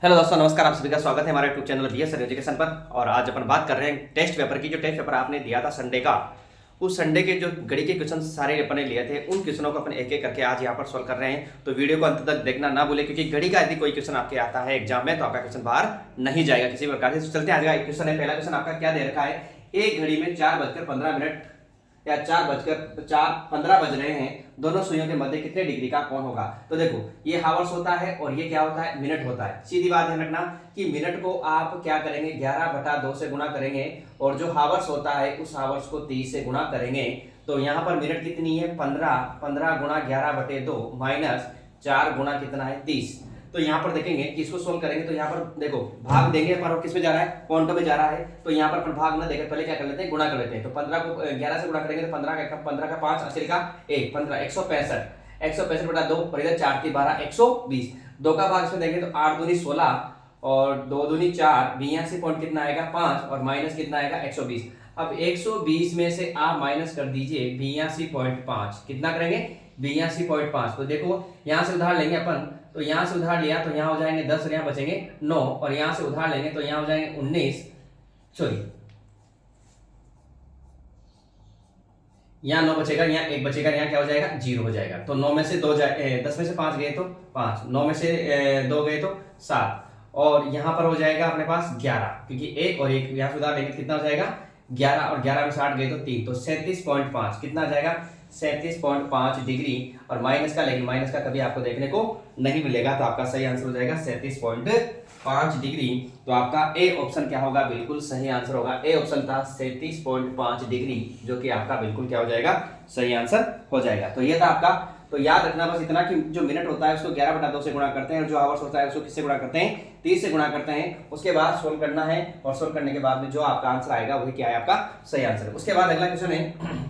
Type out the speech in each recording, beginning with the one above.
Hello दोस्तों, नमस्कार। आप सभी का स्वागत है हमारे YouTube channel BS sir education पर। और आज अपन बात कर रहे हैं टेस्ट पेपर की। जो टेस्ट पेपर आपने दिया था संडे का, उस संडे के जो गणित के क्वेश्चन सारे अपने लिए थे, उन क्वेश्चनों को अपन एक एक करके आज यहाँ पर सॉल्व कर रहे हैं। तो वीडियो को अंत तक देखना ना भूले, क्योंकि गणित का यदि कोई क्वेश्चन आपके आता है एग्जाम में तो आपका क्वेश्चन बाहर नहीं जाएगा किसी प्रकार से। तो चलते हैं, आज का एक क्वेश्चन है। पहला क्वेश्चन आपका क्या दे रखा है, एक घड़ी में 4:15 या 4:15 बज रहे हैं, दोनों सुइयों के मध्य कितने डिग्री का कोण होगा। तो देखो, ये हावर्स होता है और ये क्या होता है, मिनट होता है। सीधी बात ध्यान रखना कि मिनट को आप क्या करेंगे, 11/2 से गुणा करेंगे, और जो हावर्स होता है उस हावर्स को 30 से गुणा करेंगे। तो यहाँ पर मिनट कितनी है, 15 गुणा 11/2 माइनस 4 गुणा कितना है, 30। तो यहाँ पर देखेंगे कि इसको सोल्व करेंगे तो यहाँ पर देखो भाग देंगे, पर किस में जा रहा है, क्वांटम में जा रहा है। तो यहाँ पर भाग ना देकर पहले क्या कर लेते हैं, गुणा कर लेते हैं। तो 15 को 11 से गुणा करेंगे तो 15 का 5 80 का 1 15 165/2 और इधर 4 3 12 120। 2 का भाग इसमें देंगे तो 8 दूनी 16 और 2 दूनी 4, 82 पॉइंट कितना आएगा 5 और माइनस कितना आएगा 120। अब 120 में से आप माइनस कर दीजिए 82.5, कितना करेंगे 82.5। तो देखो यहाँ से उधार लेंगे अपन, तो यहाँ से उधार लिया तो यहाँ हो जाएंगे 10 और यहाँ बचेंगे 9, और यहाँ से उधार लेंगे तो यहाँ हो जाएंगे 19, सॉरी यहाँ 9 बचेगा, यहाँ 1 बचेगा, यहाँ क्या हो जाएगा 0 हो जाएगा। तो 9 में से 2 10 में से 5 गए तो 5, 9 में से 2 गए तो 7, और यहाँ पर हो जाएगा अपने पास 11, क्योंकि 1 और 1 यहाँ से उधार लेंगे कितना हो जाएगा 11, और 11 में 60 गए तो 3, तो 37.5 कितना आ जाएगा 37.5 डिग्री। और माइनस का, लेकिन माइनस का कभी आपको देखने को नहीं मिलेगा, तो आपका सही आंसर हो जाएगा 37.5 डिग्री। तो आपका ए ऑप्शन क्या होगा, बिल्कुल सही आंसर होगा। ए ऑप्शन था 37.5 डिग्री, जो कि आपका बिल्कुल क्या हो जाएगा, सही आंसर हो जाएगा। तो ये था आपका। तो याद रखना बस इतना कि जो मिनट होता है उसको 11/2 से गुणा करते हैं, और जो आवर्स होता है उसको किससे गुणा करते हैं, 30 से गुणा करते हैं। उसके बाद सोल्व करना है, और सोल्व करने के बाद में जो आपका आंसर आएगा वही क्या है, आपका सही आंसर। उसके बाद अगला क्वेश्चन है,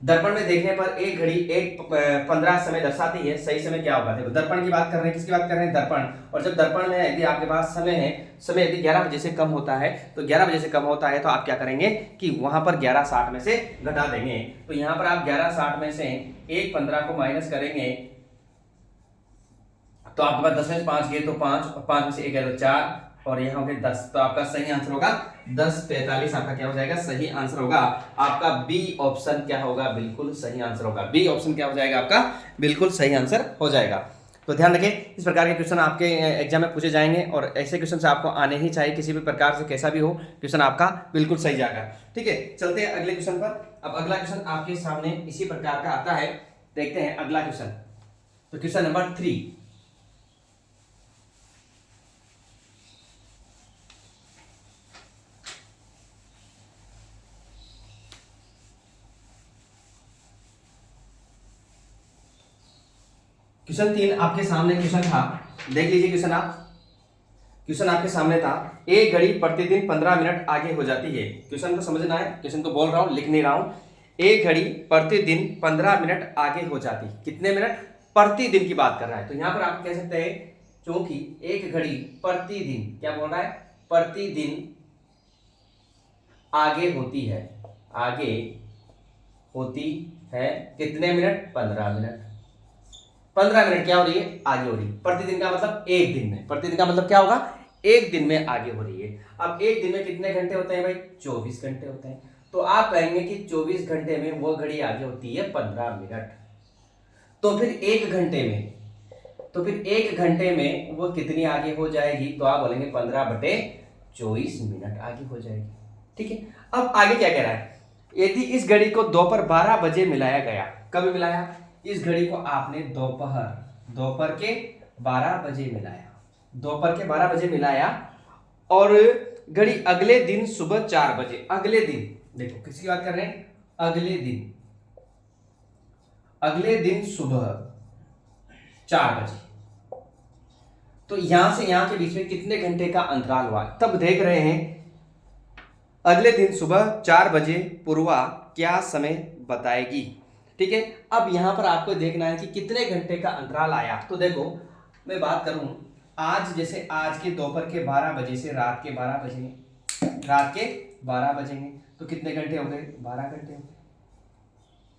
दर्पण में देखने पर एक घड़ी 1:15 समय दर्शाती है, सही समय क्या होगा। देखो दर्पण की बात कर रहे हैं, किसकी बात कर रहे हैं, दर्पण। और जब दर्पण में यदि आपके पास समय है, समय यदि 11 बजे से कम होता है, तो 11 बजे से कम होता है तो आप क्या करेंगे कि वहां पर 11:60 में से घटा देंगे। तो यहां पर आप 11:60 में से 1:15 को माइनस करेंगे, तो आपके पास 10 में से 5 गए तो 5, और 5 में से 1 गए तो 4, और यहाँ हो गए 10। तो आपका सही आंसर होगा 10:43, आपका क्या हो जाएगा, सही आंसर होगा। आपका बी ऑप्शन क्या होगा, बिल्कुल सही आंसर होगा। बी ऑप्शन क्या हो जाएगा, आपका बिल्कुल सही आंसर हो जाएगा। तो ध्यान रखें, इस प्रकार के क्वेश्चन आपके एग्जाम में पूछे जाएंगे, और ऐसे क्वेश्चन आपको आने ही चाहिए, किसी भी प्रकार से कैसा भी हो क्वेश्चन आपका बिल्कुल सही जाएगा। ठीक है, चलते हैं अगले क्वेश्चन पर। अब अगला क्वेश्चन आपके सामने इसी प्रकार का आता है, देखते हैं अगला क्वेश्चन। तो क्वेश्चन नंबर 3, क्वेश्चन 3 आपके सामने क्वेश्चन था, देख लीजिए क्वेश्चन। क्वेश्चन आपके सामने था, एक घड़ी प्रतिदिन 15 मिनट आगे हो जाती है। क्वेश्चन को समझना है, क्वेश्चन को बोल रहा हूं, लिख नहीं रहा हूं। एक घड़ी प्रतिदिन 15 मिनट आगे हो जाती, कितने मिनट, प्रतिदिन की बात कर रहा है। तो यहां पर आप कह सकते हैं, क्योंकि एक घड़ी प्रतिदिन क्या बोल रहा है, प्रतिदिन आगे होती है, आगे होती है कितने मिनट, 15 मिनट। 15 मिनट क्या हो रही है, आगे हो रही है। प्रतिदिन का मतलब एक दिन में, प्रतिदिन का मतलब क्या होगा, एक दिन में आगे हो रही है। अब एक दिन में कितने घंटे होते हैं भाई, 24 घंटे होते हैं। तो आप कहेंगे कि 24 घंटे में वो घड़ी आगे होती है 15 मिनट। तो फिर एक घंटे में, तो फिर एक घंटे में वो कितनी आगे हो जाएगी, तो आप बोलेंगे 15/24 मिनट आगे हो जाएगी। ठीक है, अब आगे क्या कह रहा है, यदि इस घड़ी को दोपहर 12 बजे मिलाया गया, कब मिलाया, इस घड़ी को आपने दोपहर के 12 बजे मिलाया, दोपहर के 12 बजे मिलाया, और घड़ी अगले दिन सुबह 4 बजे, अगले दिन, देखो किसकी बात कर रहे हैं, अगले दिन सुबह 4 बजे। तो यहां से यहां के बीच में कितने घंटे का अंतराल हुआ, तब देख रहे हैं, अगले दिन सुबह 4 बजे पूर्वा क्या समय बताएगी। ठीक है, अब यहां पर आपको देखना है कि कितने घंटे का अंतराल आया। तो देखो मैं बात करूं, आज जैसे आज के दोपहर के 12 बजे से रात के 12 बजेंगे, तो कितने घंटे हो गए, 12 घंटे हो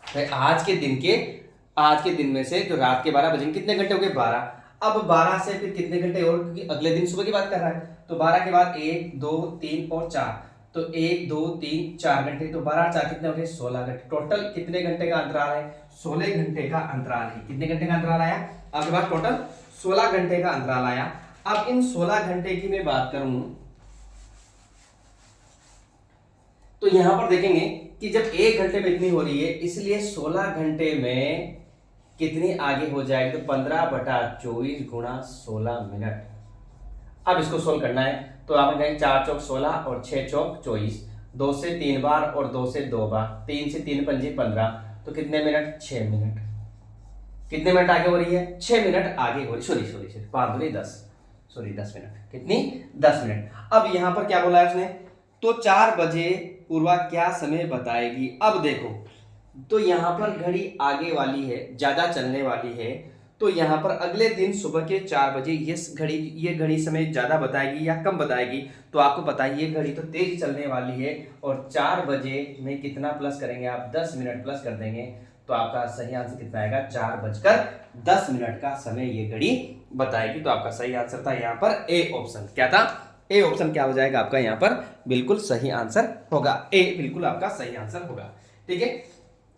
गए। आज के दिन में से जो रात के 12 बजेंगे कितने घंटे हो गए, 12। अब 12 से फिर कितने घंटे और, क्योंकि अगले दिन सुबह की बात कर रहा है, तो 12 के बाद 1 2 3 और 4, तो 1 2 3 4 घंटे, तो 12 और 4 कितने हो गए 16 घंटे। टोटल कितने घंटे का अंतराल है, 16 घंटे का अंतराल है। कितने घंटे का अंतराल आया आपके पास, टोटल 16 घंटे का अंतराल आया। अब इन 16 घंटे की मैं बात करूं तो यहां पर देखेंगे कि जब 1 घंटे में इतनी हो रही है, इसलिए 16 घंटे में कितनी आगे हो जाएगी, तो 15/24 गुणा 16 मिनट। अब इसको सोल्व करना है, तो आप कहेंगे 4 चौक 16 और 6 चौक 24, 2 से 3 बार और 2 से 2 बार, 3 से 3 पंजे 15, तो कितने मिनट 6 मिनट। कितने मिनट आगे हो रही है, 6 मिनट आगे हो रही, सॉरी 5 दूनी 10, सॉरी 10 मिनट, कितनी 10 मिनट। अब यहां पर क्या बोला है उसने, तो 4 बजे पूर्वा क्या समय बताएगी। अब देखो, तो यहां पर घड़ी आगे वाली है, ज्यादा चलने वाली है, तो यहां पर अगले दिन सुबह के 4 बजे ये घड़ी समय ज्यादा बताएगी या कम बताएगी। तो आपको पता है ये घड़ी तो तेज चलने वाली है, और 4 बजे में कितना प्लस करेंगे आप, 10 मिनट प्लस कर देंगे, तो आपका सही आंसर कितना आएगा, 4:10 का समय ये घड़ी बताएगी। तो आपका सही आंसर था यहाँ पर ए ऑप्शन। क्या था, ए ऑप्शन क्या हो जाएगा आपका यहाँ पर, बिल्कुल सही आंसर होगा, ए बिल्कुल आपका सही आंसर होगा। ठीक है,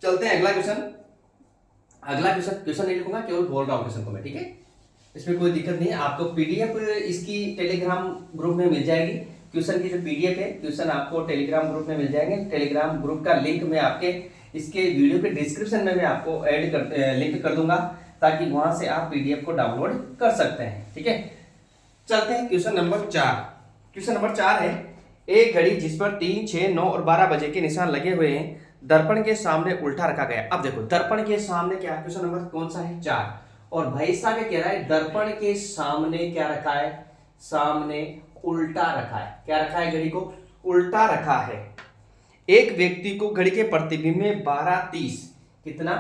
चलते हैं अगला क्वेश्चन। अगला क्वेश्चन नहीं लिखूंगा, केवल बोल रहा हूं क्वेश्चन को मैं, ठीक है, इसमें कोई दिक्कत नहीं है। आपको पीडीएफ इसकी टेलीग्राम ग्रुप में मिल जाएगी। क्वेश्चन की जो पीडीएफ है, क्वेश्चन आपको टेलीग्राम ग्रुप में मिल जाएंगे। टेलीग्राम ग्रुप का लिंक मैं आपके इसके वीडियो के डिस्क्रिप्शन में मैं आपको लिंक कर दूंगा, ताकि वहां से आप पीडीएफ को डाउनलोड कर सकते हैं। ठीक है, चलते हैं क्वेश्चन नंबर 4। क्वेश्चन नंबर 4 है, एक घड़ी जिस पर 3 6 9 और 12 बजे के निशान लगे हुए हैं दर्पण के सामने उल्टा रखा गया। अब देखो, दर्पण के सामने क्या, क्वेश्चन नंबर कौन सा है, 4, और भाई साहब ये कह रहा है दर्पण के सामने क्या रखा है, सामने उल्टा रखा है। क्या रखा है, घड़ी को उल्टा रखा है। एक व्यक्ति को घड़ी के प्रतिबिंब में 12:30 कितना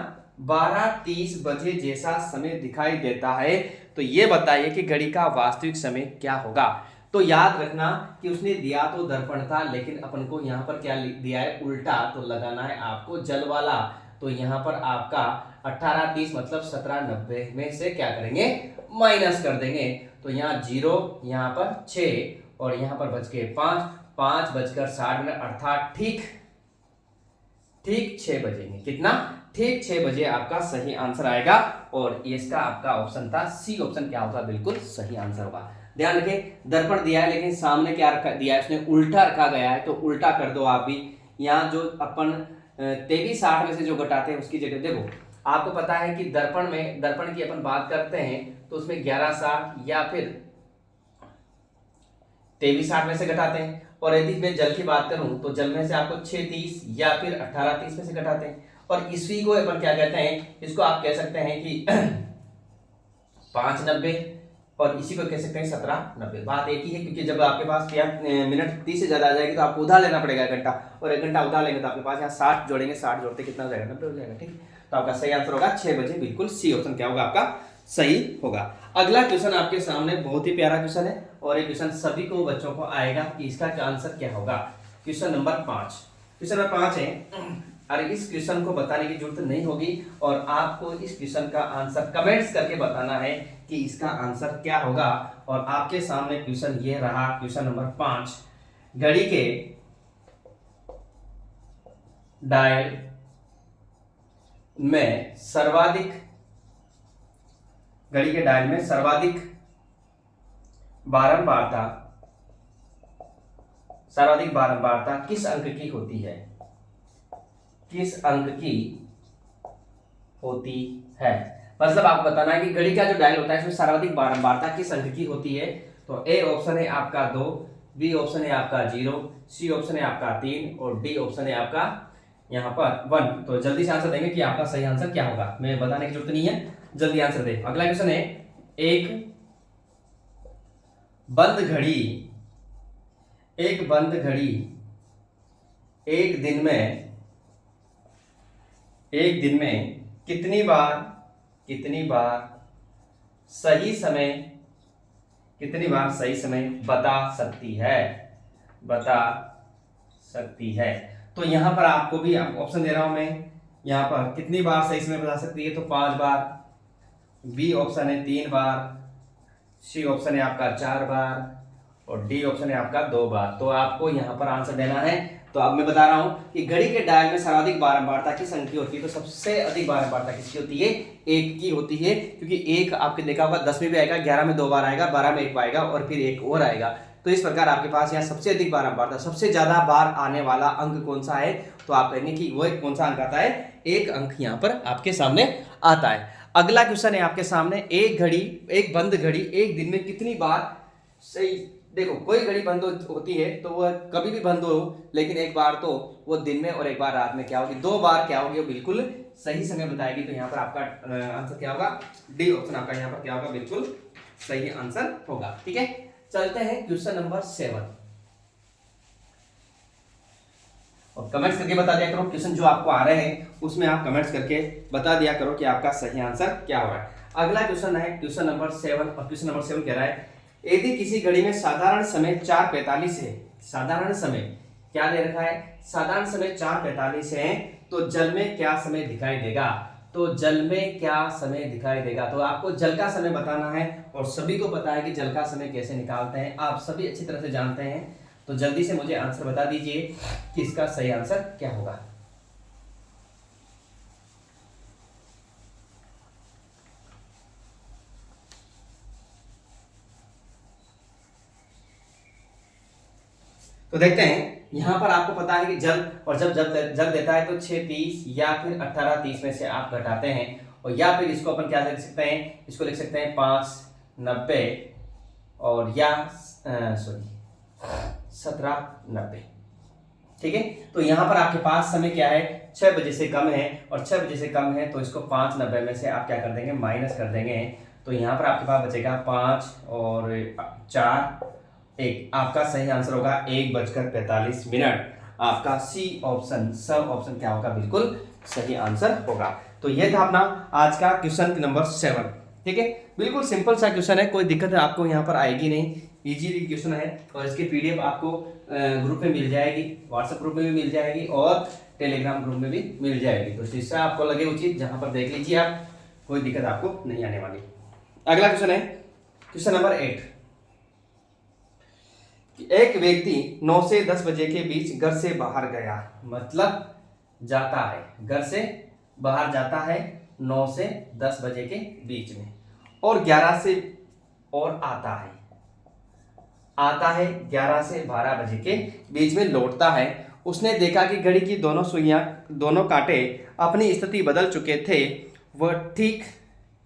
12:30 बजे जैसा समय दिखाई देता है, तो ये बताइए कि घड़ी का वास्तविक समय क्या होगा। तो याद रखना कि उसने दिया तो दर्पण था, लेकिन अपन को यहाँ पर क्या दिया है, उल्टा, तो लगाना है आपको जल वाला। तो यहाँ पर आपका 18:30 मतलब 17:90 में से क्या करेंगे, माइनस कर देंगे। तो यहाँ 0, यहाँ पर 6 और यहाँ पर बच के 5:60 अर्थात ठीक 6 बजेंगे। कितना, ठीक 6 बजे आपका सही आंसर आएगा, और इसका आपका ऑप्शन था सी ऑप्शन क्या होगा, बिल्कुल सही आंसर होगा। ध्यान रखें, दर्पण दिया है लेकिन सामने क्या रखा दिया है, उसने उल्टा रखा गया है, तो उल्टा कर दो आप भी। यहाँ जो अपन 23:60 में से जो घटाते हैं उसकी जगह देखो, आपको पता है कि दर्पण की अपन बात करते हैं तो उसमें 11:60 या फिर 23:60 में से घटाते हैं, और यदि मैं जल की बात करूं तो जल में से आपको 6:30 या फिर 18:30 में से घटाते हैं, और इसी को अपन क्या कहते हैं, इसको आप कह सकते हैं कि 5:90, और इसी को कह सकते हैं 17:90। बात एक ही है, क्योंकि जब आपके पास मिनट 30 से ज्यादा आ जाएगी तो आपको उधार लेना पड़ेगा 1 घंटा, और 1 घंटा उधार लेंगे तो आपके पास यहाँ 60 जोड़ेंगे, 60 जोड़ते कितना हो जाएगा, 90 हो जाएगा। ठीक, तो आपका सही आंसर होगा 6 बजे, बिल्कुल सी ऑप्शन क्या होगा आपका सही होगा। अगला क्वेश्चन आपके सामने बहुत ही प्यारा क्वेश्चन है, और ये क्वेश्चन सभी को बच्चों को आएगा कि इसका आंसर क्या होगा। क्वेश्चन नंबर 5, क्वेश्चन नंबर 5 है, अरे इस क्वेश्चन को बताने की जरूरत नहीं होगी, और आपको इस क्वेश्चन का आंसर कमेंट्स करके बताना है कि इसका आंसर क्या होगा। और आपके सामने क्वेश्चन ये रहा, क्वेश्चन नंबर 5, घड़ी के डायल में सर्वाधिक बारंबारता किस अंक की होती है, किस अंक की होती है। मतलब आपको बताना है कि घड़ी का जो डायल होता है इसमें सर्वाधिक बारंबारता किस अंक की होती है। तो ए ऑप्शन है आपका 2, बी ऑप्शन है आपका 0, सी ऑप्शन है आपका 3, और डी ऑप्शन है आपका यहाँ पर 1। तो जल्दी से आंसर देंगे कि आपका सही आंसर क्या होगा, मैं बताने की जरूरत नहीं है, जल्दी आंसर दे। अगला क्वेश्चन है, एक बंद घड़ी एक दिन में कितनी बार सही समय बता सकती है। तो यहां पर आपको भी ऑप्शन दे रहा हूं मैं, यहां पर कितनी बार सही समय बता सकती है, तो 5 बार, बी ऑप्शन है 3 बार, सी ऑप्शन है आपका 4 बार और डी ऑप्शन है आपका 2 बार। तो आपको यहाँ पर आंसर देना है। तो अब मैं बता रहा हूँ कि घड़ी के डायल में सर्वाधिक बारंबारता की संख्या होती है, तो सबसे अधिक बारंबारता किसकी होती है? एक की होती है, क्योंकि एक आपके देखा होगा 10 में भी आएगा, 11 में 2 बार आएगा, 12 में 1 बार आएगा और फिर एक और आएगा। तो इस प्रकार आपके पास यहाँ सबसे अधिक बारंबारता, सबसे ज्यादा बार आने वाला अंक कौन सा है? तो आप कहेंगे कि वो कौन सा अंक आता है? एक अंक यहाँ पर आपके सामने आता है। अगला क्वेश्चन है आपके सामने, एक बंद घड़ी एक दिन में कितनी बार सही, देखो कोई घड़ी बंद होती है तो वह कभी भी बंद हो, लेकिन एक बार तो वो दिन में और एक बार रात में क्या होगी? 2 बार क्या होगी? वो बिल्कुल सही समय बताएगी। तो यहाँ पर आपका आंसर क्या होगा? डी ऑप्शन आपका यहाँ पर क्या होगा? बिल्कुल सही आंसर होगा। ठीक है, चलते हैं क्वेश्चन नंबर 7 और कमेंट्स करके बता दिया करो क्वेश्चन जो आपको आ रहे हैं उसमें आप कमेंट्स करके बता दिया करो कि आपका सही आंसर क्या हो रहा है। अगला क्वेश्चन है क्वेश्चन नंबर 7 और क्वेश्चन नंबर 7 कह रहा है यदि किसी घड़ी में साधारण समय 4:45 है, साधारण समय क्या दे रखा है? साधारण समय 4:45 है, तो जल में क्या समय दिखाई देगा? तो जल में क्या समय दिखाई देगा? तो आपको जल का समय बताना है और सभी को पता है कि जल का समय कैसे निकालते हैं, आप सभी अच्छी तरह से जानते हैं। तो जल्दी से मुझे आंसर बता दीजिए कि इसका सही आंसर क्या होगा। तो देखते हैं, यहां पर आपको पता है कि जल, और जब जल देता है तो 6:30 या फिर 18:30 में से आप घटाते हैं, और या फिर इसको अपन क्या लिख सकते हैं? इसको लिख सकते हैं 5:90 और या 17:90। ठीक है, तो यहां पर आपके पास समय क्या है? 6 बजे से कम है, और 6 बजे से कम है तो इसको 5:90 में से आप क्या कर देंगे? माइनस कर देंगे। तो यहां पर आपके पास बचेगा 5 और 4 1। आपका सही आंसर होगा 1:45। आपका सी ऑप्शन, सब ऑप्शन क्या होगा? बिल्कुल सही आंसर होगा। तो यह था अपना आज का क्वेश्चन नंबर 7। ठीक है, बिल्कुल सिंपल सा क्वेश्चन है, कोई दिक्कत आपको यहाँ पर आएगी नहीं, इजी क्वेश्चन है। और इसकी पीडीएफ आपको ग्रुप में मिल जाएगी, व्हाट्सएप ग्रुप में भी मिल जाएगी और टेलीग्राम ग्रुप में भी मिल जाएगी। तो जिससे आपको लगे उचित जहां पर देख लीजिए आप, कोई दिक्कत आपको नहीं आने वाली। अगला क्वेश्चन है क्वेश्चन नंबर 8। एक व्यक्ति 9 से 10 बजे के बीच घर से बाहर गया, मतलब जाता है, घर से बाहर जाता है 9 से 10 बजे के बीच में, और 11 से और आता है 11 से 12 बजे के बीच में लौटता है। उसने देखा कि घड़ी की दोनों सुइयां, दोनों कांटे अपनी स्थिति बदल चुके थे। वह ठीक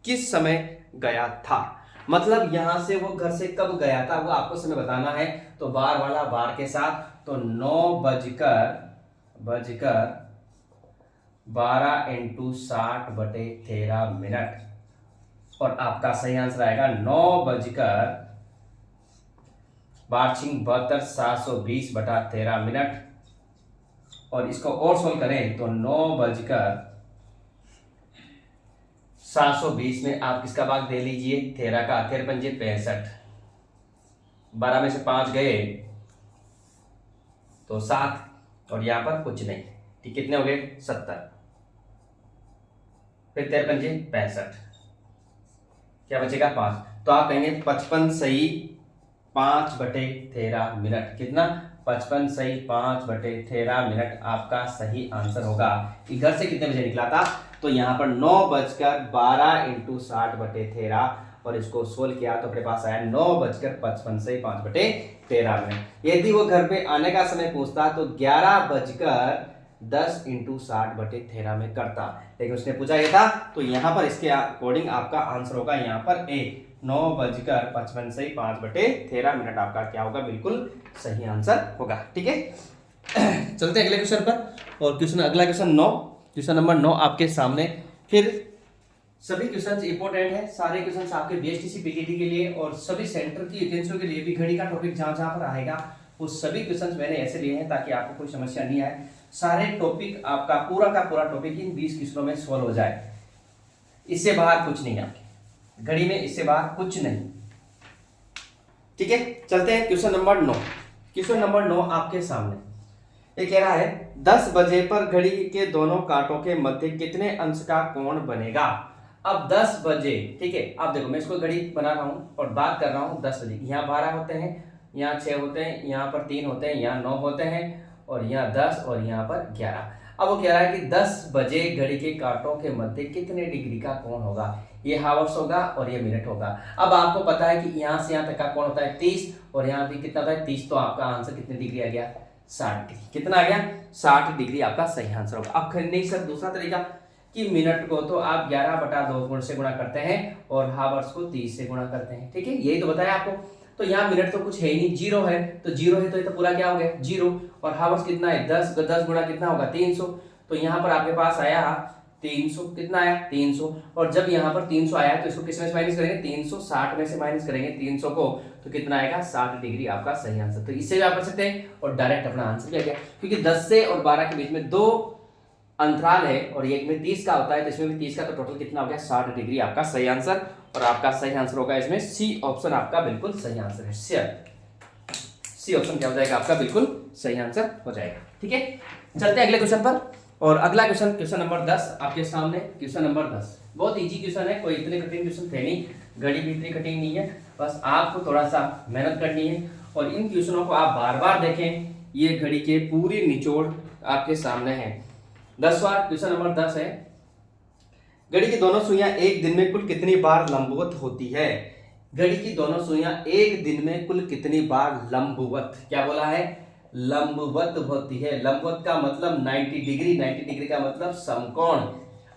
किस समय गया था? मतलब यहां से वो घर से कब गया था वो आपको समय बताना है। तो बार वाला बार के साथ, तो 9:12 × 60/13 और आपका सही आंसर आएगा 9:72 और इसको और सोल्व करें तो 9:720 में आप किसका भाग दे लीजिए? 13 का। 13 पंजे 65, 12 में से 5 गए तो 7, और यहां पर कुछ नहीं। ठीक, कितने हो गए? 70, फिर 13 पंजे 65, क्या बचेगा? 5। तो आप कहेंगे 55 सही 5/13। कितना? 55 सही 5/13 आपका सही आंसर होगा। कि घर से कितने बजे निकला था? तो यहाँ पर 9:12 × 60/13 और इसको सोल्व किया तो अपने पास आया 9:55 सही 5/13। यदि वो घर पे आने का समय पूछता तो 11:10 × 60/13 में करता, लेकिन उसने पूछा ये था। तो यहाँ पर इसके अकॉर्डिंग आपका आंसर होगा यहाँ पर ए, 9:55 सही 5/13 आपका क्या होगा? बिल्कुल सही आंसर होगा। ठीक है, चलते हैं अगले क्वेश्चन पर। और अगला क्वेश्चन 9, क्वेश्चन नंबर 9 आपके सामने। फिर सभी क्वेश्चंस इंपॉर्टेंट है, सारे क्वेश्चंस आपके बीएसटीसी पीटीटी के लिए और सभी सेंटर की वैकेंसियों के लिए भी घड़ी का टॉपिक जहां जहां पर आएगा वो सभी क्वेश्चंस मैंने ऐसे लिए हैं ताकि आपको कोई समस्या नहीं आए। सारे टॉपिक आपका पूरा का पूरा टॉपिक इन 20 क्वेश्चनों में सॉल्व हो जाए, इससे बाहर कुछ नहीं आपकी घड़ी में, इससे बाहर कुछ नहीं। ठीक है, चलते हैं क्वेश्चन नंबर 9। क्वेश्चन नंबर 9 आपके सामने ये कह रहा है 10 बजे पर घड़ी के दोनों कांटों के मध्य कितने अंश का कोण बनेगा? अब 10 बजे, ठीक है, अब देखो मैं इसको घड़ी बना रहा हूँ और बात कर रहा हूँ 10 बजे। यहाँ 12 होते हैं, यहाँ 6 होते हैं, यहाँ पर 3 होते हैं, यहाँ 9 होते हैं, और यहाँ 10 और यहाँ पर 11। अब वो कह रहा है कि 10 बजे घड़ी के कांटों के मध्य कितने डिग्री का कोण होगा। ये हावर्स होगा और ये मिनट होगा। अब आपको पता है कि यहाँ से यहाँ तक का कोण होता है 30, और यहाँ भी कितना होता है 30, तो आपका आंसर कितने डिग्री आ गया, 60 डिग्री। कितना आ गया, 60 डिग्री आपका सही आंसर होगा। अब नहीं सर दूसरा तरीका कि मिनट को तो आप 11/2 से गुणा करते हैं और हावर्स को 30 से गुणा करते हैं, ठीक है, यही तो बताया आपको। तो यहाँ मिनट तो कुछ है ही नहीं, जीरो है, तो जीरो है तो ये तो पूरा क्या हो गया, जीरो। और हावर्स कितना है, 10 गुणा कितना होगा, 300। तो यहाँ पर आपके पास आया 300, कितना आया 300। और जब यहाँ पर 300 आया तो इसको किस में से माइनस करेंगे, 360 में से माइनस करेंगे 300 को, तो कितना आएगा, 60 डिग्री आपका सही आंसर। तो इससे भी आप कर सकते हैं और डायरेक्ट अपना आंसर भी आ गया, क्योंकि 10 से और 12 के बीच में 2 अंतराल है और एक में 30 का होता है, तो इसमें भी 30 का, तो टोटल कितना हो गया, 60 डिग्री आपका सही आंसर। और आपका सही आंसर होगा इसमें सी ऑप्शन, आपका बिल्कुल सही आंसर है। सी ऑप्शन क्या हो जाएगा, आपका बिल्कुल सही आंसर हो जाएगा, ठीक है। चलते हैं अगले क्वेश्चन पर। और अगला क्वेश्चन नंबर 10 आपके सामने। क्वेश्चन नंबर 10 बहुत इजी क्वेश्चन है, कोई इतने कठिन क्वेश्चन थे नहीं, घड़ी भी इतनी कठिन नहीं है, बस आपको थोड़ा सा मेहनत करनी है और इन क्वेश्चनों को आप बार बार देखें। ये घड़ी के पूरी निचोड़ आपके सामने है। 10वां क्वेश्चन नंबर 10 है, घड़ी की दोनों सुइयां एक दिन में कुल कितनी बार लंबवत होती है। घड़ी की दोनों सुइयां एक दिन में कुल कितनी बार लंबवत, क्या बोला है, लंबवत होती है। लंबवत का मतलब 90 डिग्री, 90 डिग्री का मतलब समकोण।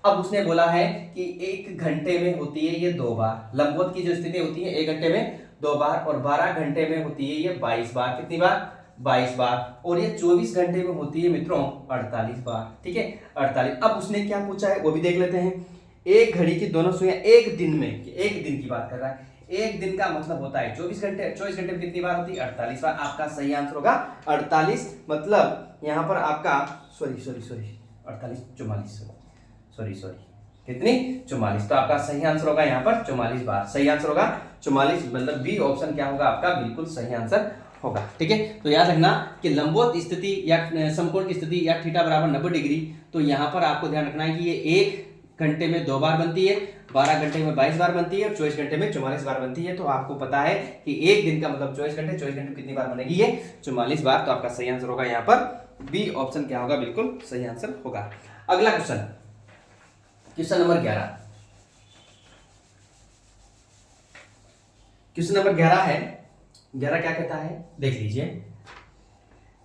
अब उसने बोला है कि 1 घंटे में होती है ये 2 बार। लंबवत की जो स्थिति होती है 1 घंटे में 2 बार, और 12 घंटे में होती है ये 22 बार। कितनी बार, 22 बार। और ये 24 घंटे में होती है मित्रों 48 बार, ठीक है, 48। अब उसने क्या पूछा है वो भी देख लेते हैं। एक घड़ी की दोनों सुइयां एक दिन में, एक दिन की बात कर रहा है, एक दिन का मतलब होता है 24 घंटे। 24 घंटे में कितनी बार होती है, 48 बार। आपका सही आंसर होगा 48। मतलब यहाँ पर आपका सॉरी 48 44 कितनी, 44। तो आपका सही आंसर होगा यहाँ पर 44 बार। सही आंसर होगा 44, मतलब बी ऑप्शन क्या होगा आपका, बिल्कुल सही आंसर होगा, ठीक है। तो याद रखना कि लंबवत स्थिति या समकोण की स्थिति या थीटा बराबर 90 डिग्री, तो यहाँ पर आपको ध्यान रखना है कि ये 1 घंटे में 2 बार बनती है, 12 घंटे में 22 बार बनती है, और 24 घंटे में 44 बार बनती है। तो आपको पता है कि एक दिन का मतलब 24 घंटे, 24 घंटे में कितनी बार बनेगी ये, 44 बार। तो आपका सही आंसर होगा यहाँ पर बी ऑप्शन क्या होगा, बिल्कुल सही आंसर होगा। अगला question, question number 11। Question number 11 है। 11 क्या कहता है, देख लीजिए।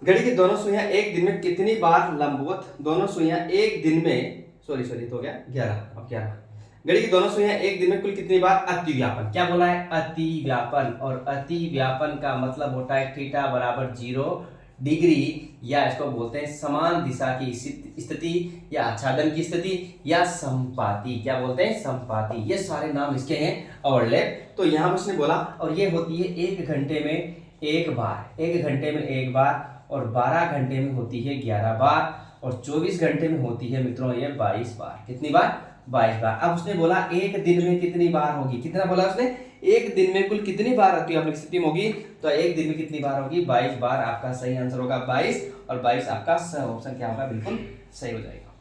घड़ी की दोनों सुइयां एक दिन में कितनी बार लंबवत, दोनों सुइयां एक दिन में, सॉरी तो हो गया 11, अब 11। घड़ी की दोनों सुइयां एक दिन में कुल कितनी बार अतिव्यापन, क्या बोला है, अतिव्यापन। और अतिव्यापन का मतलब होता है थीटा बराबर 0 डिग्री, या इसको बोलते हैं समान दिशा की स्थिति, या आच्छादन की स्थिति, या संपाती। क्या बोलते हैं, संपाती। ये सारे नाम इसके हैं, ओवरलैप। तो यहाँ उसने बोला, और ये होती है 1 घंटे में 1 बार, 1 घंटे में 1 बार, और 12 घंटे में होती है 11 बार, और 24 घंटे में होती है मित्रों ये 22 बार। कितनी बार, 22 बार। अब उसने बोला एक दिन में कितनी बार होगी, कितना बोला उसने, एक दिन में कुल कितनी बार अतिव्यापन स्थिति में होगी, तो एक दिन में कितनी बार होगी, 22 बार। आपका सही आंसर होगा 22, और 22 आपका ऑप्शन क्या होगा, बिल्कुल सही हो जाएगा,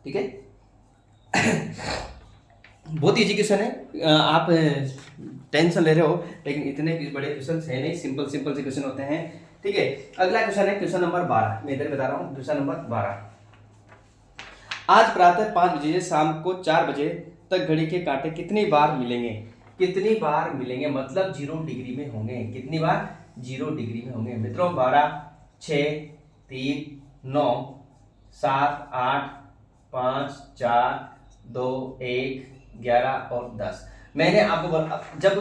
ठीक है। बहुत इजी क्वेश्चन है, आप टेंशन ले रहे हो, लेकिन इतने बड़े क्वेश्चन है नहीं, सिंपल से क्वेश्चन होते हैं, ठीक है। अगला क्वेश्चन है क्वेश्चन नंबर 12, मैं इधर बता रहा हूँ। क्वेश्चन नंबर 12, आज प्रातः 5 बजे से शाम को 4 बजे तक घड़ी के कांटे कितनी बार मिलेंगे, कितनी बार मिलेंगे, मतलब 0 डिग्री में होंगे। कितनी बार, 0 डिग्री में होंगे मित्रों। 12, 6, 3, 9, 7, 8, 5, 4, 2, 1, 11 और 10। मैंने आपको बोला जब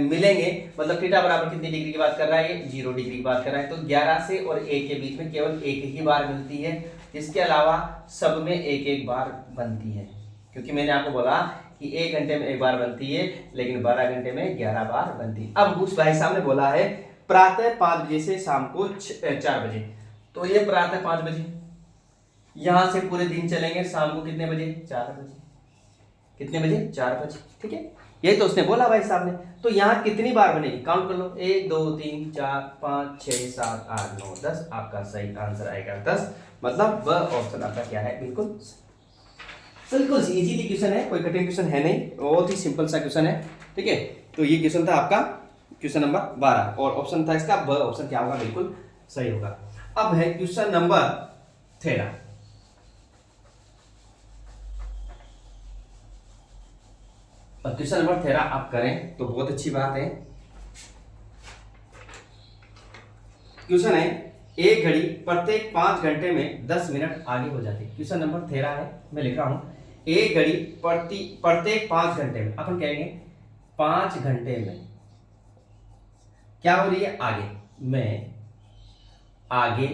मिलेंगे मतलब थीटा बराबर कितनी डिग्री की बात कर रहा है, ये 0 डिग्री की बात कर रहा है। तो 11 से और 1 के बीच में केवल 1 ही बार मिलती है, इसके अलावा सब में 1-1 बार बनती है। क्योंकि मैंने आपको बोला कि 1 घंटे में 1 बार बनती है, लेकिन 12 घंटे में 11 बार बनती है। अब उस भाई साहब ने बोला है प्रातः 5 बजे से शाम को 4 बजे, तो ये प्रातः 5 बजे, यहां से पूरे दिन चलेंगे, शाम को कितने बजे, 4 बजे। कितने बजे, 4 बजे, ठीक है। यही तो उसने बोला भाई साहब ने। तो यहाँ कितनी बार बनेगी, काउंट कर लो, 1 2 3 4 5 6 7 8 9 10। आपका सही आंसर आएगा 10, मतलब ब ऑप्शन आपका क्या है, बिल्कुल। बिल्कुल इजीली क्वेश्चन है, कोई कठिन क्वेश्चन है नहीं, बहुत ही सिंपल सा क्वेश्चन है। ठीक है, तो ये क्वेश्चन था आपका क्वेश्चन नंबर 12 और ऑप्शन था इसका ब ऑप्शन क्या होगा, बिल्कुल सही होगा। अब है क्वेश्चन नंबर 13। और क्वेश्चन नंबर 13 आप करें तो बहुत अच्छी बात है। क्वेश्चन है, एक घड़ी प्रत्येक 5 घंटे में 10 मिनट आगे हो जाती है। क्वेश्चन नंबर 13 है, मैं लिख रहा हूं, एक घड़ी प्रत्येक 5 घंटे में, अपन कहेंगे 5 घंटे में क्या हो रही है, आगे में आगे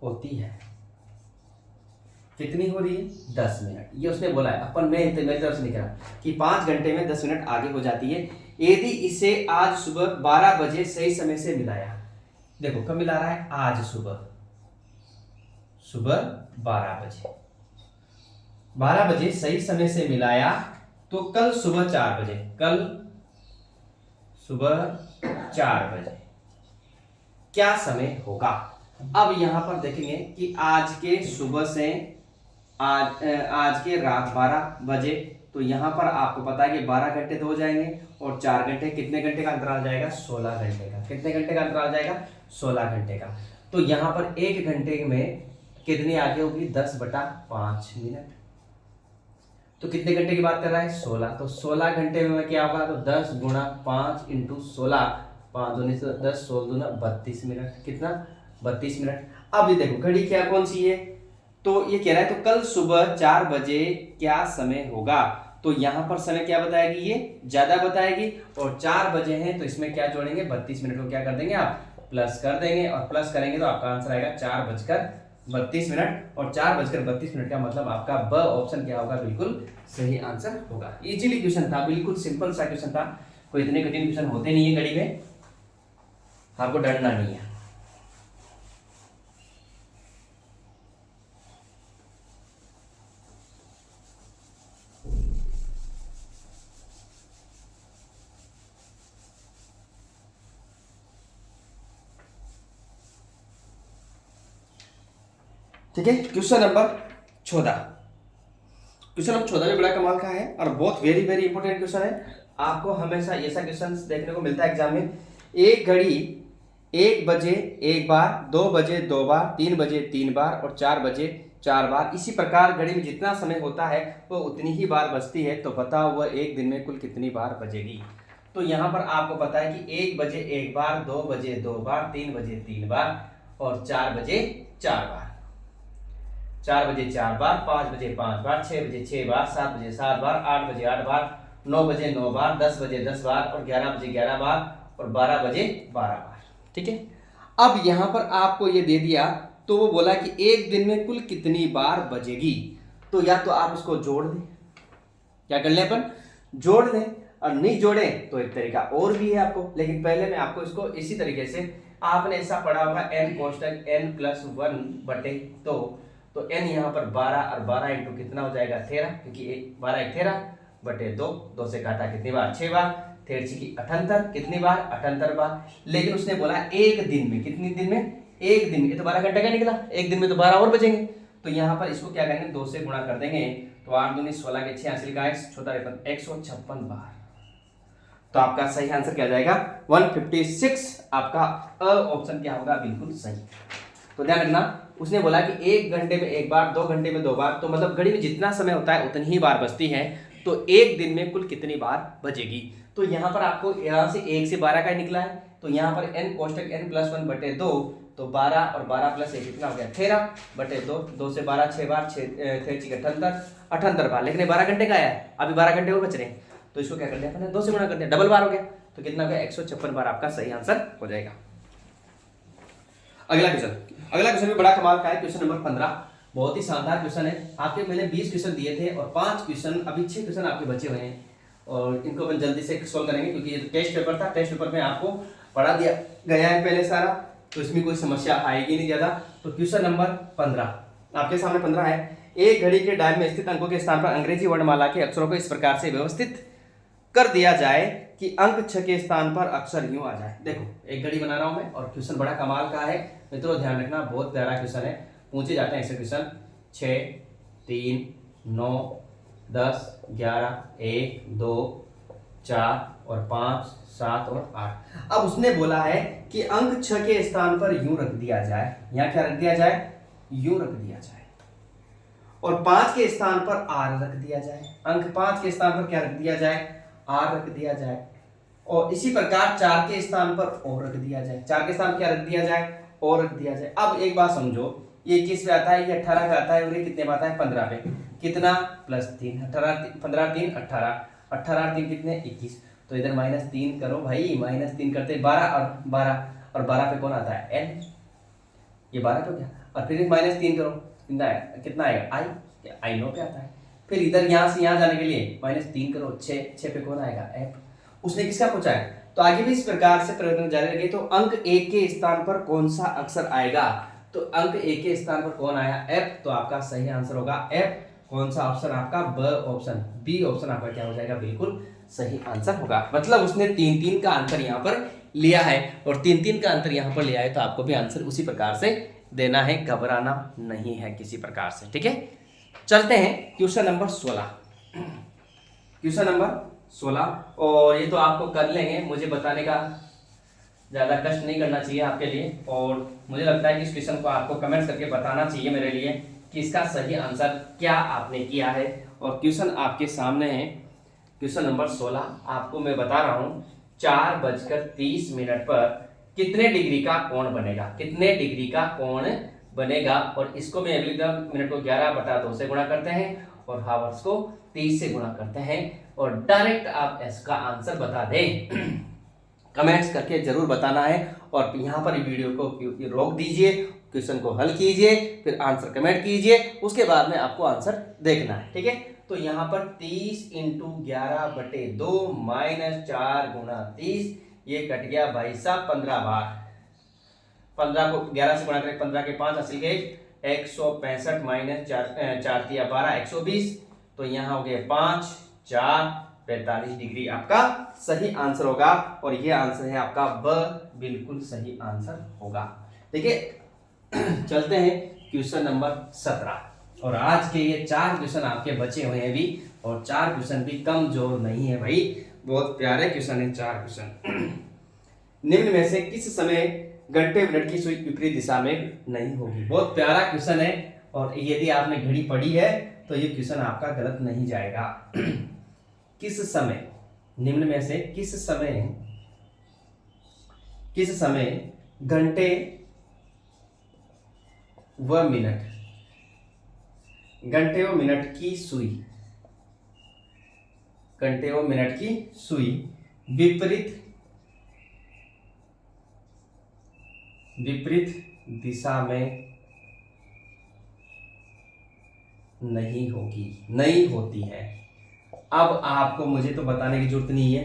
होती है। कितनी हो रही है, 10 मिनट। ये उसने बोला है, अपन मैं मेरी तरफ से लिख रहा कि 5 घंटे में 10 मिनट आगे हो जाती है यदि इसे आज सुबह 12 बजे सही समय से मिलाया। देखो कब मिला रहा है, आज सुबह 12 बजे, 12 बजे सही समय से मिलाया तो कल सुबह 4 बजे, कल सुबह 4 बजे क्या समय होगा। अब यहां पर देखेंगे कि आज के सुबह से आज के रात 12 बजे, तो यहां पर आपको पता है कि 12 घंटे तो हो जाएंगे और 4 घंटे, कितने घंटे का अंतराल जाएगा, 16 घंटे का। कितने घंटे का अंतराल जाएगा, 16 घंटे का। तो यहां पर 1 घंटे में कितनी आगे होगी, 10/5 मिनट। तो कितने घंटे की बात कर रहा है, 16। तो 16 घंटे में क्या होगा, तो 10 गुणा 5 इंटू 16, 5 दूनी 10, 16 दूना 32 मिनट। कितना, 32 मिनट। अब ये देखो घड़ी क्या कौन सी है, तो ये कह रहा है तो कल सुबह 4 बजे क्या समय होगा। तो यहां पर समय क्या बताएगी, ये ज्यादा बताएगी, और 4 बजे हैं तो इसमें क्या जोड़ेंगे, 32 मिनट को क्या कर देंगे आप, प्लस कर देंगे, और प्लस करेंगे तो आपका आंसर आएगा 4:32 मिनट। और 4:32 मिनट का मतलब आपका ब ऑप्शन क्या होगा, बिल्कुल सही आंसर होगा। इजीली क्वेश्चन था, बिल्कुल सिंपल सा क्वेश्चन था, कोई इतने कठिन क्वेश्चन होते नहीं है घड़ी में, आपको डरना नहीं है। ठीक है, क्वेश्चन नंबर 14। क्वेश्चन नंबर 14 भी बड़ा कमाल का है और बहुत वेरी वेरी इंपॉर्टेंट क्वेश्चन है। आपको हमेशा ऐसा क्वेश्चन देखने को मिलता है एग्जाम में। एक घड़ी 1 बजे एक बार, 2 बजे 2 बार, 3 बजे 3 बार और 4 बजे 4 बार। इसी प्रकार घड़ी में जितना समय होता है वो उतनी ही बार बजती है, तो बताओ वह एक दिन में कुल कितनी बार बजेगी। तो यहाँ पर आपको पता है कि 1 बजे एक बार, 2 बजे 2 बार, 3 बजे 3 बार और 4 बजे 4 बार। 4 बजे 4 बार, 5 बजे 5 बार, 6 बजे 6 बार, 7 बजे 7 बार, 8 बजे 8 बार, 9 बजे 9 बार, 10 बजे 10 बार और 11 बजे 11 बार और 12 बजे 12 बार। ठीक है, अब यहां पर आपको ये दे दिया, तो वो बोला कि एक दिन में कुल कितनी बार बजेगी। तो या तो आप उसको जोड़ दें, क्या कर ले अपन, जोड़ दें, और नहीं जोड़े तो एक तरीका और भी है आपको, लेकिन पहले मैं आपको इसको इसी तरीके से, आपने ऐसा पढ़ा होगा n कोष्टक n+1/2, तो n यहाँ पर 12 और 12 इंटू कितना हो जाएगा 13, क्योंकि 12 एक 13/2, 2 से काटा कितनी बार, 6 बार, 13 की 78, कितनी बार, 78 बार। लेकिन उसने बोला एक दिन में, कितनी दिन में, एक दिन में, ये तो 12 घंटे का निकला, एक दिन में तो 12 और बचेंगे। तो यहाँ पर इसको क्या करेंगे, 2 से गुणा कर देंगे, तो 8 दूनी 16 के 6 हासिल का 156 बार। तो आपका सही आंसर क्या जाएगा, 156। आपका ऑप्शन क्या होगा, बिल्कुल सही। तो ध्यान रखना, उसने बोला कि 1 घंटे में एक बार, 2 घंटे में 2 बार, तो मतलब घड़ी में जितना समय होता है उतनी ही बार बजती है, तो एक दिन में कुल कितनी बार बजेगी। तो यहाँ पर आपको यहाँ से 1 से 12 का ही निकला है, तो यहाँ पर n कोष्टक n+1/2, तो 12 और 12 + 1 कितना हो गया 13/2, 2 से 12 6 बार, 78 बार, लेकिन 12 घंटे का आया है, अभी 12 घंटे और बच रहे हैं, तो इसको क्या कर दिया अपने 2 से गुणा कर दिया, डबल बार हो गया, तो कितना हो गया 156 बार आपका सही आंसर हो जाएगा। अगला क्वेश्चन भी बड़ा कमाल का है, क्वेश्चन नंबर 15, बहुत ही शानदार क्वेश्चन है। आपके मैंने 20 क्वेश्चन दिए थे और 5 क्वेश्चन, अभी 6 क्वेश्चन आपके बचे हुए हैं और इनको अपन जल्दी से सोल्व करेंगे, क्योंकि ये टेस्ट पेपर था, टेस्ट पेपर में आपको पढ़ा दिया गया है पहले सारा, तो इसमें कोई समस्या आएगी नहीं ज्यादा। तो क्वेश्चन नंबर 15 आपके सामने 15 है। एक घड़ी के डायल में स्थित अंकों के स्थान पर अंग्रेजी वर्णमाला के अक्षरों को इस प्रकार से व्यवस्थित कर दिया जाए कि अंक 6 के स्थान पर अक्षर यूं आ जाए। देखो एक घड़ी बना रहा हूं मैं और क्वेश्चन बड़ा कमाल का है मित्रों, ध्यान रखना, बहुत प्यारा क्वेश्चन है, पूछे जाते हैं ऐसे क्वेश्चन 6 3, 9, 10, 11, 1, 2, 4 और 5, 7 और 8। अब उसने बोला है कि अंक 6 के स्थान पर यूं रख दिया जाए। यहाँ क्या रख दिया जाए? यूं रख दिया जाए। और 5 के स्थान पर आर रख दिया जाए। अंक 5 के स्थान पर क्या रख दिया जाए? आर रख दिया जाए। और इसी प्रकार 4 के स्थान पर और रख दिया जाए। 4 के स्थान क्या रख दिया जाए? और रख दिया जाए। अब एक बात समझो, ये 21 पे आता है, ये 18 पे आता है और ये कितने पे आता है? 15 पे। कितना? +3। 18 15 3 18, 18 और 3 कितने? 21। तो इधर -3 करो भाई, -3 करते 12 और 12 और 12 पे कौन आता है? n। ये 12 पे क्या? और फिर -3 करो, कितना आएगा? i 9 पे आता है। फिर इधर यहाँ से यहाँ जाने के लिए -3 करो, 6 पे कौन आएगा? f। उसने किसका पूछा है? तो आगे भी इस प्रकार से प्रश्न जारी रखें। तो अंक 1 के स्थान पर कौन सा अक्षर आएगा? तो अंक 1 के स्थान पर कौन आया? f। तो आपका सही आंसर होगा f। कौन सा ऑप्शन आपका? ब ऑप्शन, बी ऑप्शन आपका क्या हो जाएगा? बिल्कुल सही आंसर होगा। मतलब उसने 3-3 का आंसर यहाँ पर लिया है और 3-3 का आंसर यहाँ पर लिया है, तो आपको भी आंसर उसी प्रकार से देना है, घबराना नहीं है किसी प्रकार से। ठीक है, चलते हैं क्वेश्चन नंबर 16। क्वेश्चन नंबर 16, और ये तो आपको कर लेंगे, मुझे बताने का ज़्यादा कष्ट नहीं करना चाहिए आपके लिए। और मुझे लगता है कि इस क्वेश्चन को आपको कमेंट करके बताना चाहिए मेरे लिए कि इसका सही आंसर क्या आपने किया है। और क्वेश्चन आपके सामने है, क्वेश्चन नंबर 16 आपको मैं बता रहा हूँ। 4:30 पर कितने डिग्री का कोण बनेगा? कितने डिग्री का कोण बनेगा? और इसको मैं अगली मिनट को 11/2 से गुणा करते हैं और हावर्स को 30 से गुणा करते हैं और डायरेक्ट आप इसका आंसर बता दें। कमेंट्स करके जरूर बताना है और यहाँ पर वीडियो को रोक दीजिए, क्वेश्चन को हल कीजिए, फिर आंसर कमेंट कीजिए, उसके बाद में आपको आंसर देखना है। ठीक है, तो यहाँ पर 30 × 11/2 -4 × 30, ये कट गया भाई साहब 15 बार। 15 को 11 से गुणा करें, 15 के 5 हासिल गए 165 -4 × 12 120। तो यहाँ हो गए 5, 4, 45 डिग्री आपका सही आंसर होगा। और ये आंसर है आपका ब, बिल्कुल सही आंसर होगा। ठीक है, चलते हैं क्वेश्चन नंबर 17। और आज के ये 4 क्वेश्चन आपके बचे हुए हैं भी, और 4 क्वेश्चन भी कमजोर नहीं है भाई, बहुत प्यारे क्वेश्चन है 4 क्वेश्चन। निम्न में से किस समय घंटे मिनट की सुई विपरीत दिशा में नहीं होगी? बहुत प्यारा क्वेश्चन है, और यदि आपने घड़ी पढ़ी है तो ये क्वेश्चन आपका गलत नहीं जाएगा। किस समय, निम्न में से किस समय घंटे व मिनट, घंटे व मिनट की सुई, घंटे व मिनट की सुई विपरीत दिशा में नहीं होती है? अब आपको मुझे तो बताने की जरूरत नहीं है।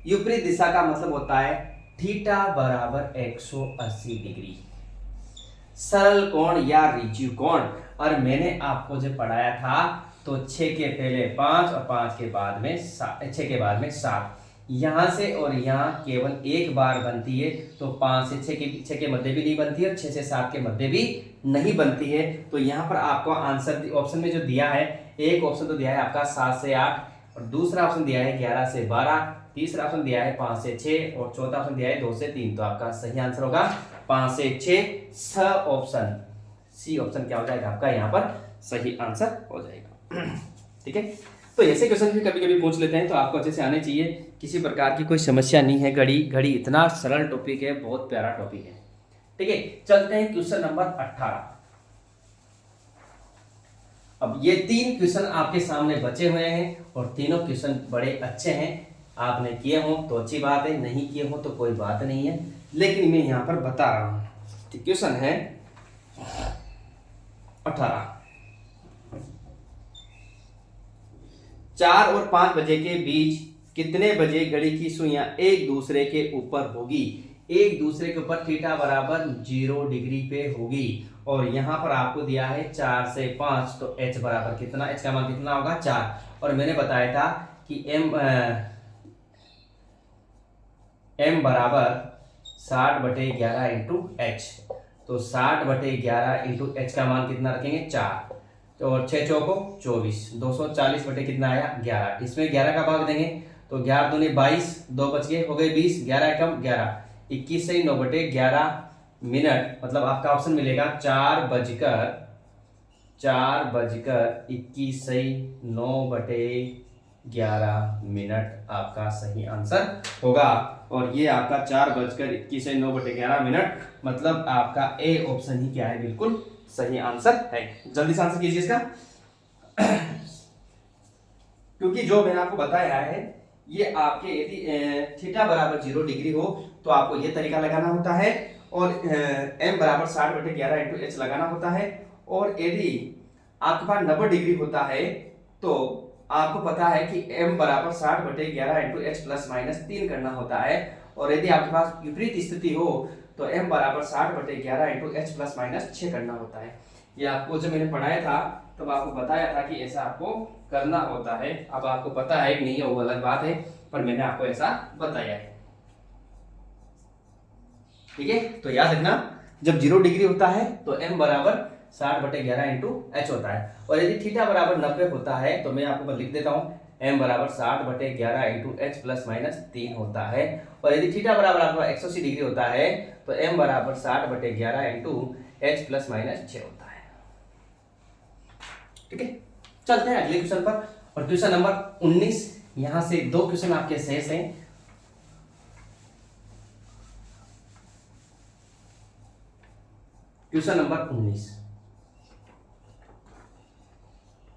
विपरीत दिशा का मतलब होता है थीटा बराबर 180 डिग्री, सरल कोण या रिज्यू कोण। और मैंने आपको जो पढ़ाया था तो 6 के पहले 5 और 5 के बाद में 6 के बाद में 7, यहाँ से और यहाँ केवल एक बार बनती है। तो 5 से 6 के मध्य भी नहीं बनती है और 6 से 7 के मध्य भी नहीं बनती है। तो यहाँ पर आपको आंसर ऑप्शन में जो दिया है, एक ऑप्शन तो दिया है आपका 7 से 8, और दूसरा ऑप्शन दिया है 11 से 12, तीसरा ऑप्शन दिया है 5 से 6 और चौथा ऑप्शन दिया है 2 से 3। तो आपका सही आंसर होगा 5 से 6, ऑप्शन सी ऑप्शन क्या हो जाएगा आपका यहाँ पर सही आंसर हो जाएगा। ठीक है, तो ऐसे क्वेश्चन भी कभी कभी पूछ लेते हैं, तो आपको अच्छे से आने चाहिए, किसी प्रकार की कोई समस्या नहीं है। घड़ी इतना सरल टॉपिक है, बहुत प्यारा टॉपिक है। ठीक है, चलते हैं क्वेश्चन नंबर 18। अब ये 3 क्वेश्चन आपके सामने बचे हुए हैं और तीनों क्वेश्चन बड़े अच्छे हैं। आपने किए हो तो अच्छी बात है, नहीं किए हो तो कोई बात नहीं है, लेकिन मैं यहाँ पर बता रहा हूँ। क्वेश्चन है 18। 4 और 5 बजे के बीच कितने बजे घड़ी की सुइयां एक दूसरे के ऊपर होगी? एक दूसरे के ऊपर थीटा बराबर 0 डिग्री पे होगी। और यहाँ पर आपको दिया है 4 से 5, तो h बराबर कितना, h का मान कितना होगा 4। और मैंने बताया था कि m बराबर 60/11 इंटू h। तो 60/11 इंटू h का मान कितना रखेंगे 4। तो और 6 चौको 24, 240 बटे कितना आया 11। इसमें 11 का भाग देंगे तो 11 दूनी 22, 2 बच गए, हो गए 20, 11 एकम 11, 21 से 9 बटे 11 मिनट, मतलब आपका ऑप्शन मिलेगा 4:21 आपका सही आंसर होगा। और ये आपका 4:21 मतलब आपका ए ऑप्शन ही क्या है, बिल्कुल सही आंसर है। जल्दी से आंसर कीजिए इसका क्योंकि जो मैंने आपको बताया है ये आपके यदि थीटा बराबर 0 डिग्री हो तो आपको ये तरीका लगाना होता है, और m बराबर 60/11 इंटू एच लगाना होता है, और यदि आपके पास 90 डिग्री होता है तो आपको पता है कि m बराबर 60/11 इंटू एच प्लस माइनस 3 करना होता है, और यदि आपके पास विपरीत स्थिति हो तो m बराबर 60/11 इंटू एच प्लस माइनस 6 करना होता है। ये आपको जब मैंने पढ़ाया था तब आपको बताया था कि ऐसा आपको करना होता है। अब आपको पता है कि नहीं है वो अलग बात है, पर मैंने आपको ऐसा बताया है। ठीक है, तो याद रखना जब 0 डिग्री होता है तो m बराबर 60/11 इंटू एच होता है, और यदि थीटा बराबर 90 होता है तो मैं आपको लिख देता हूं m बराबर 60/11 इंटू एच प्लस माइनस 3 होता है, और यदि थीटा बराबर आपका 180 डिग्री होता है तो m बराबर 60/11 इंटू एच प्लस माइनस 6 होता है। ठीक है, चलते हैं अगले क्वेश्चन पर। और क्वेश्चन नंबर 19, यहां से 2 क्वेश्चन आपके शेष हैं। क्वेश्चन नंबर 19,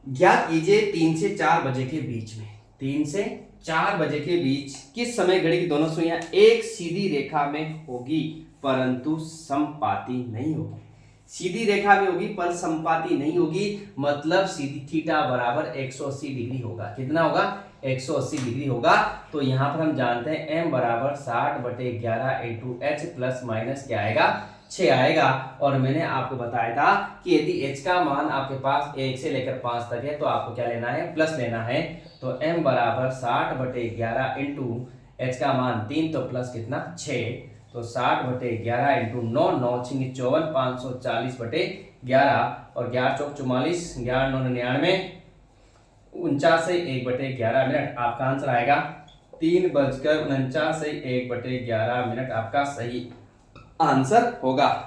ज्ञात कीजिए 3 से 4 बजे के बीच में, 3 से 4 बजे के बीच किस समय घड़ी की दोनों सुइयां एक सीधी रेखा में होगी परंतु समपाती नहीं होगी। सीधी रेखा में होगी पर समपाती नहीं होगी, मतलब सीधी थीटा बराबर 180 डिग्री होगा। कितना होगा 180 डिग्री होगा। तो यहां पर हम जानते हैं m बराबर 60/11 इंटू एच प्लस माइनस क्या आएगा 6 आएगा, और मैंने आपको बताया था कि यदि h का मान आपके पास 1 से लेकर 5 तक है तो आपको क्या लेना है प्लस लेना है। तो m बराबर 60/11 इंटू एच का मान 3 तो प्लस कितना 6, तो 60/11 इंटू 9, 9 × 54, 540/11, और 11 चौक 44, 11 9 99, 49 से 1/11 मिनट। आपका आंसर आएगा 3:49 से 1/11 मिनट आपका सही आंसर होगा।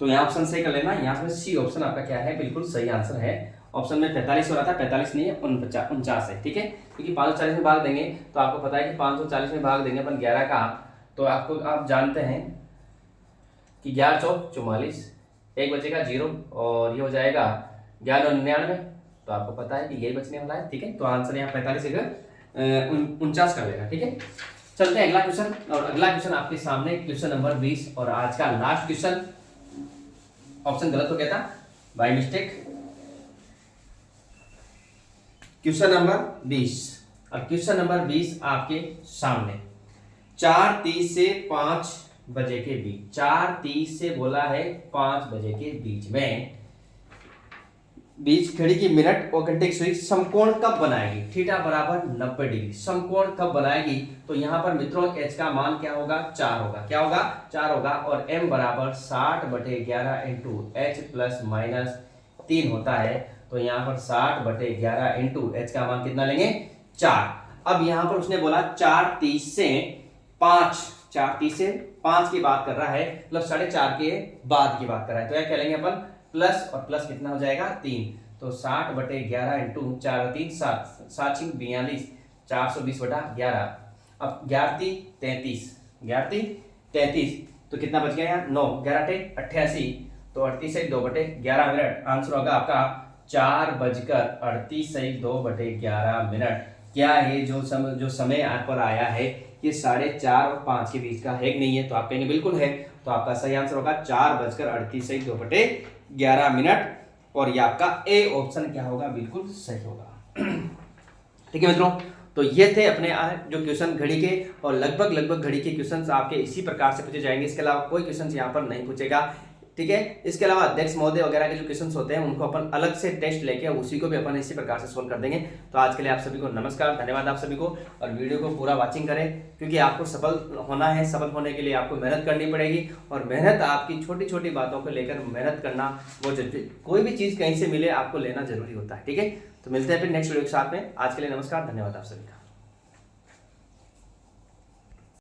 तो यहाँ ऑप्शन सही कर लेना, यहाँ से सी ऑप्शन आपका क्या है बिल्कुल सही आंसर है। ऑप्शन में 45 हो रहा था, 45 नहीं है 49 है। ठीक है, क्योंकि 540 में भाग देंगे तो आपको पता है कि 540 में भाग देंगे अपन 11 का, तो आपको आप जानते हैं कि 11 चौक 44, 1 बचेगा 0, और ये हो जाएगा 11 99, तो आपको पता है कि यही बचने वाला है। ठीक है, तो आंसर यहाँ 45 से 49 कर लेना। ठीक है, चलते हैं अगला क्वेश्चन। और अगला क्वेश्चन आपके सामने क्वेश्चन नंबर 20 और आज का लास्ट क्वेश्चन। ऑप्शन गलत हो गया था बाय मिस्टेक। क्वेश्चन नंबर 20, और क्वेश्चन नंबर 20 आपके सामने 4:30 से 5 बजे के बीच, 4:30 से बोला है 5 बजे के बीच में बीच घड़ी की मिनट और घंटे की सुई समकोण कब बनाएगी। थीटा बराबर 90 डिग्री समकोण कब बनाएगी। तो यहां पर मित्रों h का मान क्या होगा 4 होगा। क्या होगा 4 होगा, और m बराबर 60/11 इंटू एच प्लस माइनस 3 होता है। तो यहाँ पर 60/11 इंटू एच का मान कितना लेंगे 4। अब यहाँ पर उसने बोला 4:30 से 5, 4:30 से 5 की बात कर रहा है, मतलब 4:30 के बाद की बात कर रहा है। तो यह क्या लेंगे अपन प्लस, और प्लस कितना हो जाएगा 3, तो 60/11 इंटू 4 3 7, 7 6 42, 420/11। अब 11×33 तो कितना बच गया यहाँ 9, 11×8 88, तो 38 से 2/11 मिनट। आंसर होगा आपका 4:38 से 2/11 मिनट। क्या ये जो समय आप पर आया है ये 4:30 और 5 के बीच का है कि नहीं है, तो आप कहेंगे बिल्कुल है। तो आपका सही आंसर होगा 4:38 से 2/11 मिनट। और ये आपका ए ऑप्शन क्या होगा, बिल्कुल सही होगा। ठीक है मित्रों, तो ये थे अपने जो क्वेश्चन घड़ी के, और लगभग घड़ी के क्वेश्चंस आपके इसी प्रकार से पूछे जाएंगे। इसके अलावा कोई क्वेश्चंस यहाँ पर नहीं पूछेगा। ठीक है, इसके अलावा अध्यक्ष महोदय वगैरह के जो क्वेश्चंस होते हैं उनको अपन अलग से टेस्ट लेके उसी को भी अपन इसी प्रकार से सोल्व कर देंगे। तो आज के लिए आप सभी को नमस्कार, धन्यवाद आप सभी को, और वीडियो को पूरा वॉचिंग करें, क्योंकि आपको सफल होना है। सफल होने के लिए आपको मेहनत करनी पड़ेगी, और मेहनत आपकी छोटी छोटी बातों को लेकर मेहनत करना, वो कोई भी चीज़ कहीं से मिले आपको लेना जरूरी होता है। ठीक है, तो मिलते हैं फिर नेक्स्ट वीडियो के साथ में। आज के लिए नमस्कार, धन्यवाद आप सभी का।